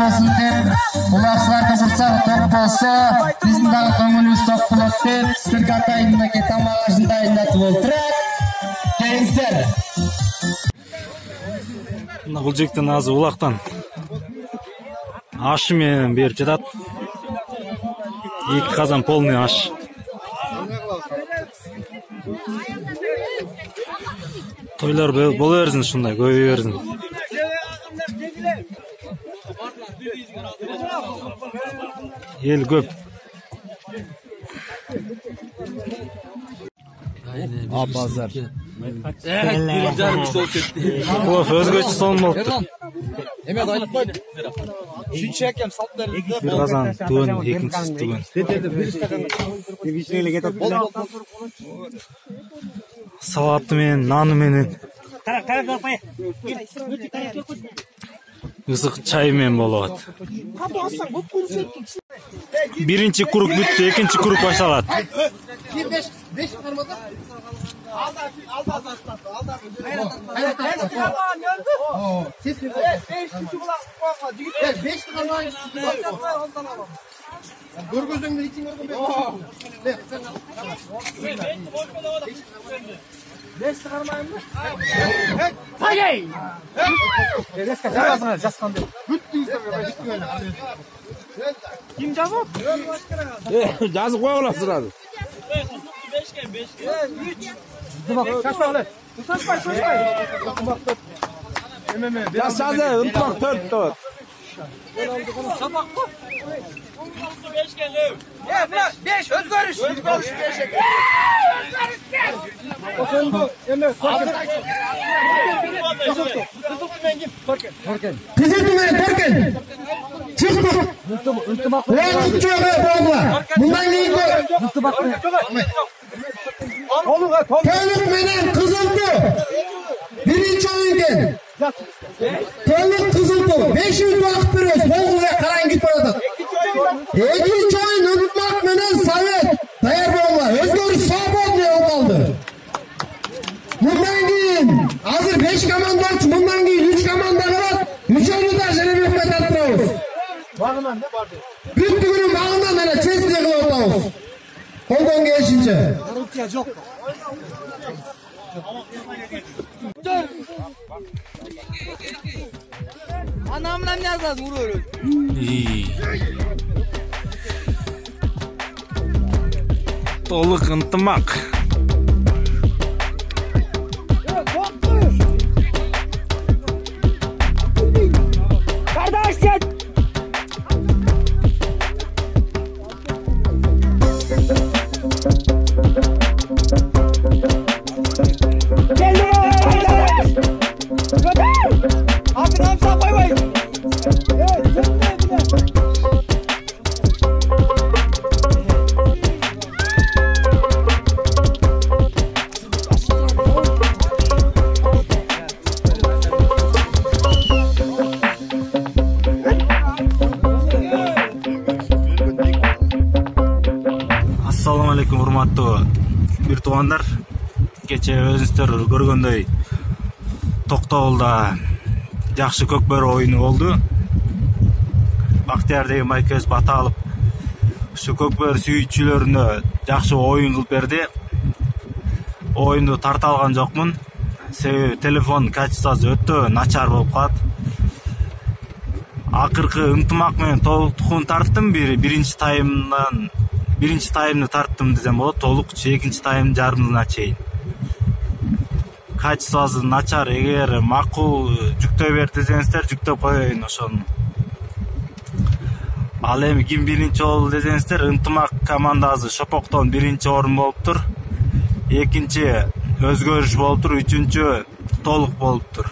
болсын деп, улакчыларды курсак ток болсо, биздин дагы көңүлүбүз ток болот деп, сиздерге атайындагы тамак ашын дайындатып олтурат. Келиңиздер. Мына бул жектен азыр улактан ашы менен берип жатат. 2 казан полный аш. Тойлар боло берсин, ушундай көбөйө берсин. Ел көп. Базар. Кофе өзгөчө сонун болуптур. Эме айтпайт. Үчүнчү акем салттар. Bir казан түгөн, экинчиси түгөн. Салаты менен, наны менен. Ысык чай менен болот. Биринчи курук бүттү, экинчи курук башталат. 5 кармада. Görgözüngün için Beş çıkarmayın mı? Hayır! Jaskan değil. Kim cevap? Жазып кой аласыз сразу. 5 Şaşma. Жас жазы, ынтымак 4 tot. Şapak mı? 5 özgörüş. Özgörüş 5. Kızıltümen Torken. Çıktık. Oğlum çoğu bundan iyi Tevlük menen Kızıltı. Birinci oyunken. Tevlük Kızıltı. 500 vakit veriyoruz. Boğul ve Karangit orada. İkinci oyun unutmak menen Savet. Dayar boğula. Özgür Sabon diye oldu. Bundan keyin hazır 5 komanda var. Bundan keyin 3 komanda var. 3 oyunu da Jenemek attırıyoruz. Bağından ne vardı? Büttüğünün bağından hele çesliğe kılıyoruz. Koldan geçince. Yok. Anamla ne yazdı vuruyoruz? Толық ынтымақ. Assalamu alaikum урматтуу бир туугандар. Кече өзүңүздөр көргөндөй Токтогулда жакшы көкбөрү оюну болду. Бактияр деген майкөз бата алып, ушу көкбөрү сүйүүчүлөрүнө жакшы оюн кылып берди. Оюнду тарта алган жокмун. Себеби телефон качествосу өтө начар болуп калат. Акыркы ынтымак менен толуктукун тарттым. Биринчи таймны тарттым десем болот. Толукчу экинчи тайм жарымына чейин. Качествосу начар. Эгер макул жүктөй бер десеңиздер, жүктөп коеюн ошону. Ал эми ким биринчи болду десеңиздер, ынтымак командасы Шопоктон биринчи орун болуптур. Экинчи өзгөрүш болуптур, үчүнчү толук болуптур.